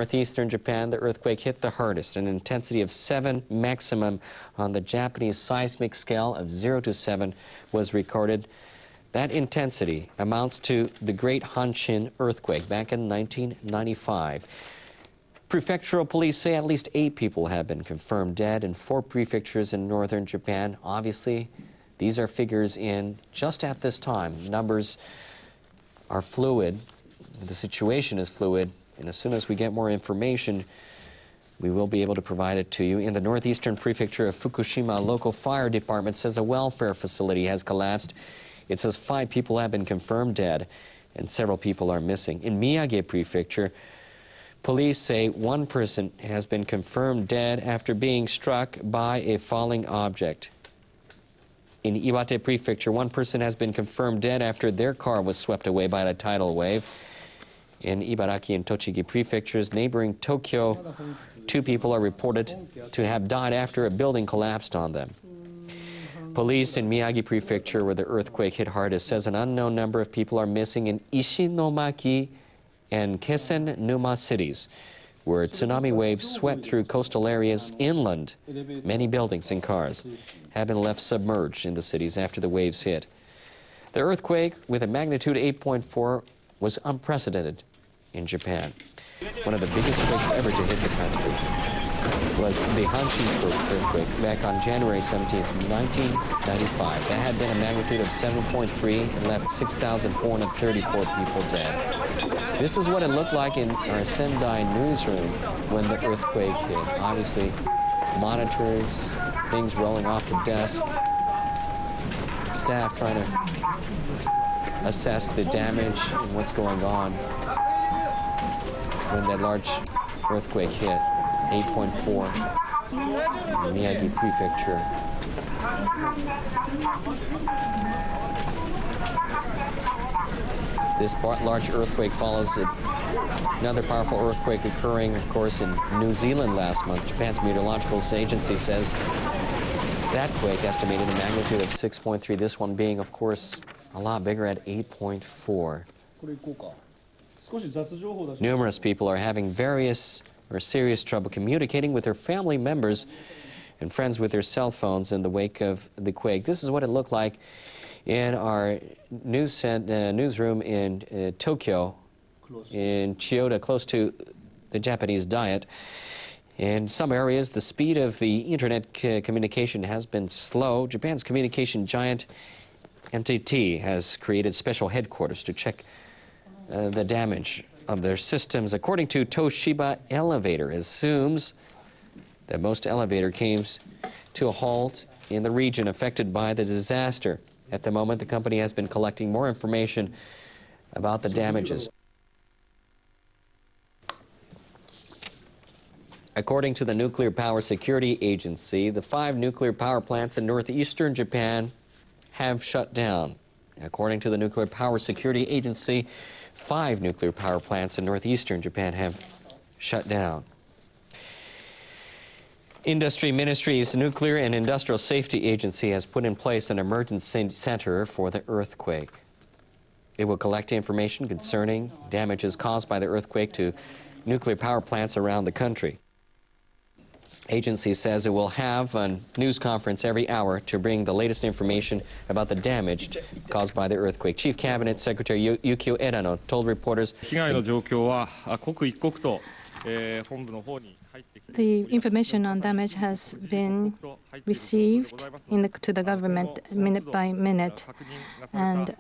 Northeastern Japan, the earthquake hit the hardest, an intensity of 7 maximum on the Japanese seismic scale of 0 to 7 was recorded. That intensity amounts to the Great Hanshin earthquake back in 1995. Prefectural police say at least 8 people have been confirmed dead in 4 prefectures in northern Japan. Obviously, these are figures in just at this time. Numbers are fluid. The situation is fluid. And as soon as we get more information, we will be able to provide it to you. In the northeastern prefecture of Fukushima, a local fire department says a welfare facility has collapsed. It says 5 people have been confirmed dead and several people are missing. In Miyagi Prefecture, police say 1 person has been confirmed dead after being struck by a falling object. In Iwate Prefecture, 1 person has been confirmed dead after their car was swept away by a tidal wave. In Ibaraki and Tochigi prefectures neighboring Tokyo, 2 people are reported to have died after a building collapsed on them. Police in Miyagi Prefecture, where the earthquake hit hardest, says an unknown number of people are missing in Ishinomaki and Kesen-Numa cities, where tsunami waves swept through coastal areas inland. Many buildings and cars have been left submerged in the cities after the waves hit. The earthquake, with a magnitude 8.4, was unprecedented in Japan. One of the biggest quakes ever to hit the country was the Hanshin earthquake back on January 17, 1995. That had been a magnitude of 7.3 and left 6,434 people dead. This is what it looked like in our Sendai newsroom when the earthquake hit. Obviously, monitors, things rolling off the desk, staff trying to assess the damage and what's going on when that large earthquake hit, 8.4 in Miyagi Prefecture. This large earthquake follows another powerful earthquake occurring, of course, in New Zealand last month. Japan's meteorological agency says that quake estimated a magnitude of 6.3, this one being, of course, a lot bigger at 8.4. Numerous people are having various or serious trouble communicating with their family members and friends with their cell phones in the wake of the quake. This is what it looked like in our newsroom in Tokyo, in Chiyoda, close to the Japanese Diet. In some areas, the speed of the internet communication has been slow. Japan's communication giant NTT has created special headquarters to check the damage of their systems. According to Toshiba Elevator, it assumes that most elevator came to a halt in the region affected by the disaster. At the moment, the company has been collecting more information about the damages. According to the Nuclear Power Security Agency, the 5 nuclear power plants in northeastern Japan have shut down. According to the Nuclear Power Security Agency, 5 nuclear power plants in northeastern Japan have shut down. Industry Ministry's Nuclear and Industrial Safety Agency has put in place an emergency center for the earthquake. It will collect information concerning damages caused by the earthquake to nuclear power plants around the country. Agency says it will have a news conference every hour to bring the latest information about the damage caused by the earthquake. Chief Cabinet Secretary Yukio Edano told reporters the information on damage has been received to the government minute by minute, and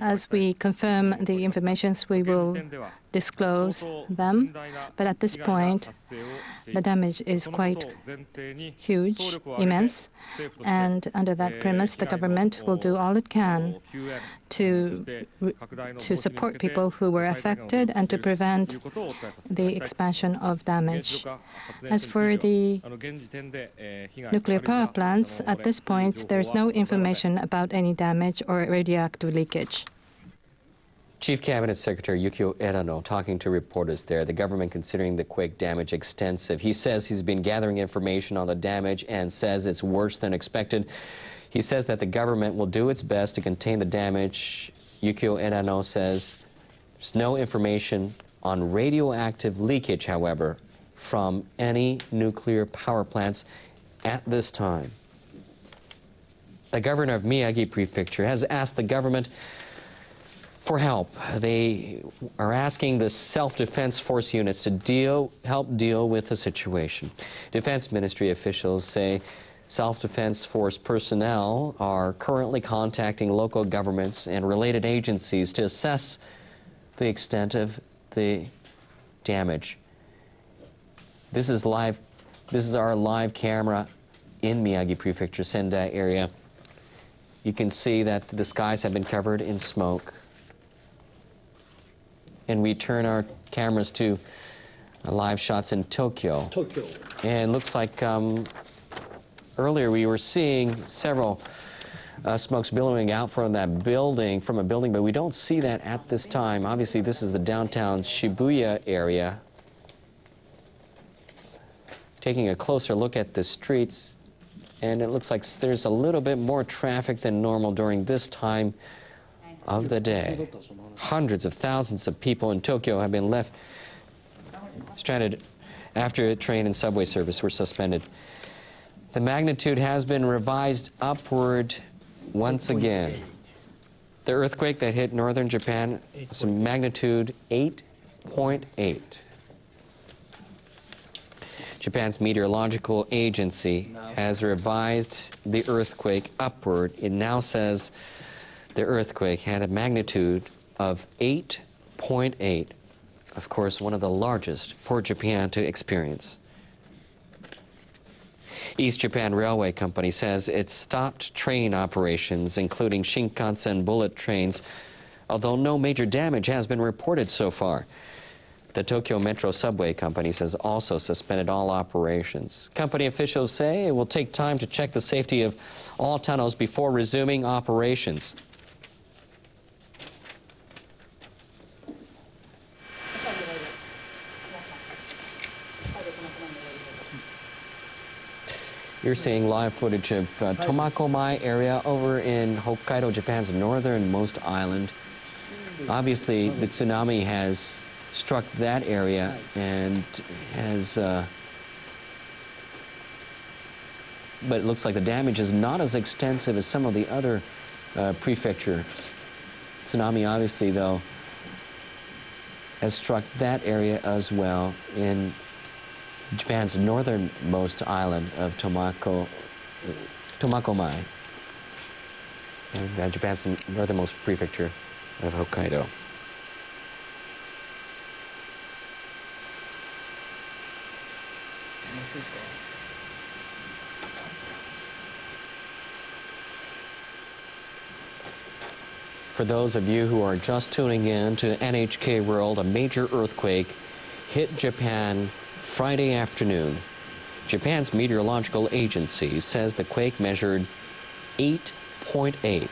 as we confirm the information, we will disclose them. But at this point, the damage is quite huge, immense, and under that premise, the government will do all it can to support people who were affected and to prevent the expansion of damage. As for the nuclear power plants, at this point, there is no information about any damage or radioactive leakage. Chief Cabinet Secretary Yukio Edano talking to reporters there. The government considering the quake damage extensive. He says he's been gathering information on the damage and says it's worse than expected. He says that the government will do its best to contain the damage. Yukio Edano says there's no information on radioactive leakage, however, from any nuclear power plants at this time. The governor of Miyagi Prefecture has asked the government for help. They are asking the self-defense force units to help deal with the situation. Defense Ministry officials say self-defense force personnel are currently contacting local governments and related agencies to assess the extent of the damage. This is live. This is our live camera in Miyagi Prefecture, Sendai area. You can see that the skies have been covered in smoke. And we turn our cameras to live shots in Tokyo. And it looks like earlier we were seeing several smokes billowing out from a building, but we don't see that at this time. Obviously, this is the downtown Shibuya area. Taking a closer look at the streets, and it looks like there's a little bit more traffic than normal during this time of the day. Hundreds of thousands of people in Tokyo have been left stranded after train and subway service were suspended. The magnitude has been revised upward once again. The earthquake that hit northern Japan is a magnitude 8.8. Japan's meteorological agency has revised the earthquake upward. It now says the earthquake had a magnitude of 8.8. Of course, one of the largest for Japan to experience. East Japan Railway Company says it stopped train operations, including Shinkansen bullet trains, although no major damage has been reported so far. The Tokyo Metro Subway Company has also suspended all operations. Company officials say it will take time to check the safety of all tunnels before resuming operations. You're seeing live footage of Tomakomai area over in Hokkaido, Japan's northernmost island. Obviously, the tsunami has struck that area and has, but it looks like the damage is not as extensive as some of the other prefectures. Tsunami, obviously, though, has struck that area as well in Japan's northernmost island of Tomakomai, and Japan's northernmost prefecture of Hokkaido. For those of you who are just tuning in to NHK World, a major earthquake hit Japan Friday afternoon. Japan's meteorological agency says the quake measured 8.8.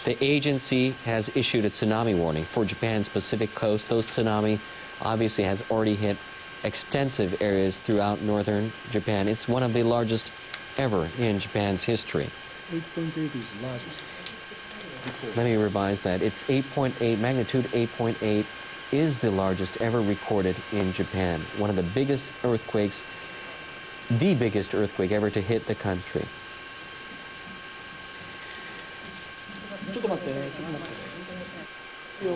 The agency has issued a tsunami warning for Japan's Pacific coast. Those tsunami obviously has already hit extensive areas throughout northern Japan. It's one of the largest ever in Japan's history. 8.8 is largest. Let me revise that. It's 8.8, magnitude 8.8 is the largest ever recorded in Japan. One of the biggest earthquakes, the biggest earthquake ever to hit the country.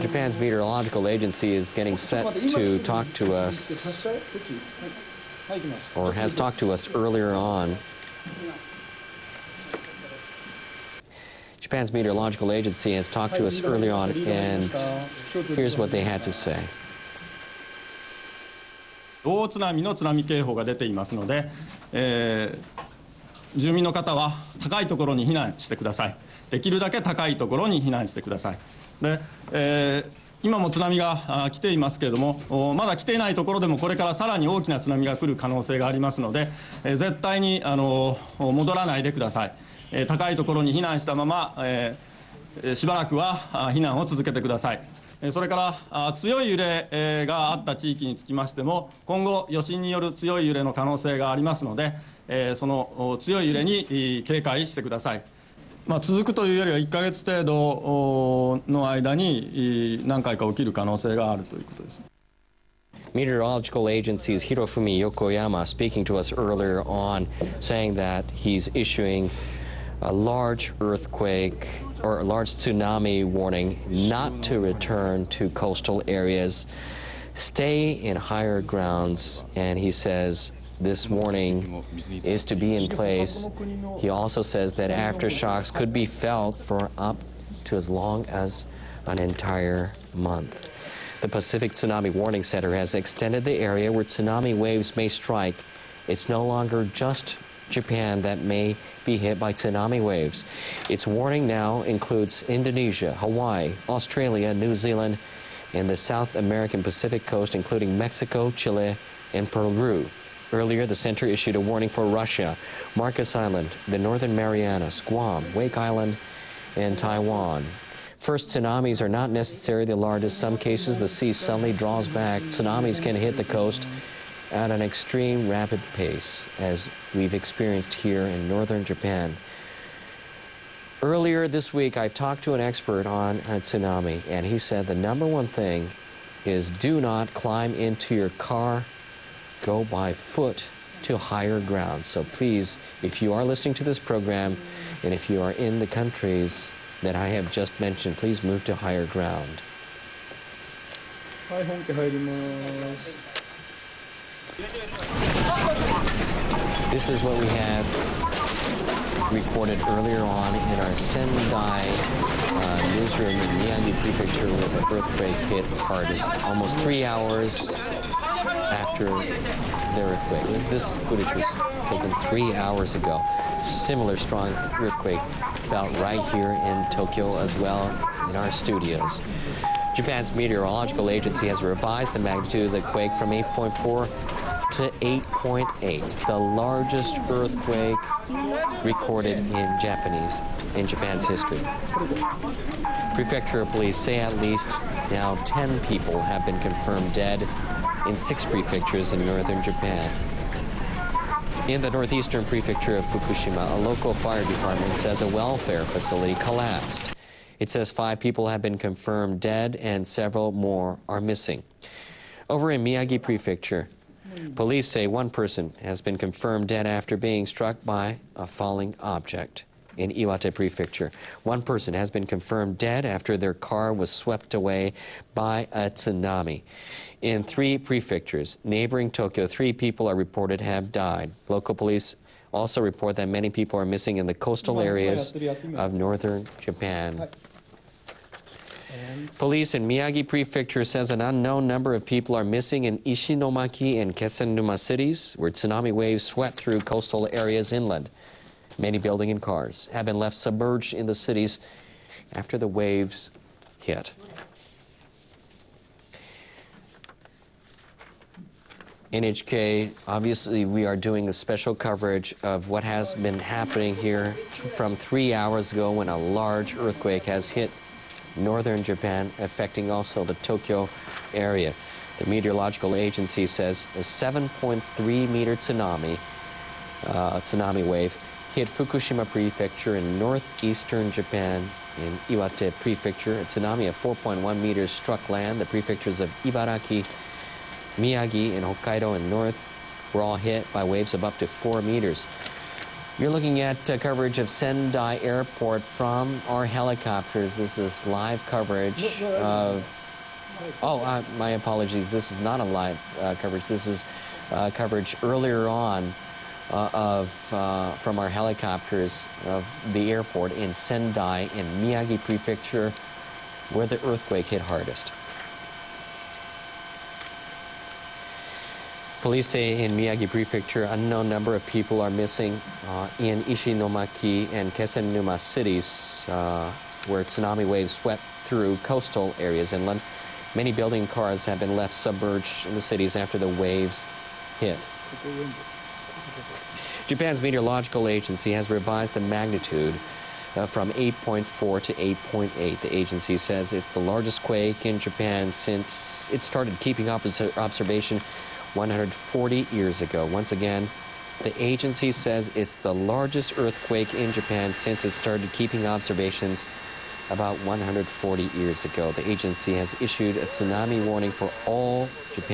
Japan's meteorological agency is getting set to talk to us, or has talked to us earlier on. Japan's meteorological agency has talked to us earlier on, and here's what they had to say. 大津波の津波警報が出ていますので、住民の方は高いところに避難してください。できるだけ高いところに避難してください。で、今も津波が来ていますけれども、まだ来ていないところでもこれからさらに大きな津波が来る可能性がありますので、絶対に戻らないでください。高いところに避難したまま、しばらくは避難を続けてください。それから強い揺れがあった地域につきましても、今後余震による強い揺れの可能性がありますので、その強い揺れに警戒してください。続くというよりは1ヶ月程度の間に何回か起きる可能性があるということです。Meteorological Agency's Hirofumi Yokoyama speaking to us earlier on, saying that he's issuing a large earthquake or a large tsunami warning not to return to coastal areas, stay in higher grounds, and he says this warning is to be in place. He also says that aftershocks could be felt for up to as long as an entire month. The Pacific Tsunami Warning Center has extended the area where tsunami waves may strike. It's no longer just Japan that may be hit by tsunami waves. Its warning now includes Indonesia, Hawaii, Australia, New Zealand, and the South American Pacific coast, including Mexico, Chile, and Peru. Earlier, the center issued a warning for Russia, Marcus Island, the Northern Marianas, Guam, Wake Island, and Taiwan. First, tsunamis are not necessarily the largest. Some cases, the sea suddenly draws back. Tsunamis can hit the coast at an extreme rapid pace, as we've experienced here in northern Japan. Earlier this week, I've talked to an expert on a tsunami, and he said the number one thing is do not climb into your car, go by foot to higher ground. So please, if you are listening to this program, and if you are in the countries that I have just mentioned, please move to higher ground. This is what we have recorded earlier on in our Sendai newsroom in Miyagi Prefecture, where the earthquake hit hardest, almost 3 hours after the earthquake. This footage was taken 3 hours ago. Similar strong earthquake felt right here in Tokyo as well in our studios. Japan's meteorological agency has revised the magnitude of the quake from 8.4 to 8.8, the largest earthquake recorded in Japan's history. Prefectural police say at least now 10 people have been confirmed dead in 6 prefectures in northern Japan. In the northeastern prefecture of Fukushima, a local fire department says a welfare facility collapsed. It says 5 people have been confirmed dead and several more are missing. Over in Miyagi Prefecture, police say 1 person has been confirmed dead after being struck by a falling object. In Iwate Prefecture, 1 person has been confirmed dead after their car was swept away by a tsunami. In 3 prefectures neighboring Tokyo, 3 people are reported to have died. Local police also report that many people are missing in the coastal areas of northern Japan. Police in Miyagi Prefecture says an unknown number of people are missing in Ishinomaki and Kesennuma cities, where tsunami waves swept through coastal areas inland. Many buildings and cars have been left submerged in the cities after the waves hit. NHK, obviously we are doing a special coverage of what has been happening here from 3 hours ago when a large earthquake has hit northern Japan, affecting also the Tokyo area. The meteorological agency says a 7.3 meter tsunami wave hit Fukushima Prefecture in northeastern Japan. In Iwate Prefecture, a tsunami of 4.1 meters struck land. The prefectures of Ibaraki, Miyagi, and Hokkaido and north were all hit by waves of up to 4 meters. You're looking at coverage of Sendai Airport from our helicopters. This is live coverage of... my apologies. This is not a live coverage. This is coverage earlier on from our helicopters of the airport in Sendai in Miyagi Prefecture, where the earthquake hit hardest. Police say in Miyagi Prefecture, an unknown number of people are missing in Ishinomaki and Kesennuma cities, where tsunami waves swept through coastal areas inland. Many building cars have been left submerged in the cities after the waves hit. Japan's meteorological agency has revised the magnitude from 8.4 to 8.8. The agency says it's the largest quake in Japan since it started keeping observation 140 years ago. Once again, The agency says it's the largest earthquake in Japan since it started keeping observations about 140 years ago. The agency has issued a tsunami warning for all Japan.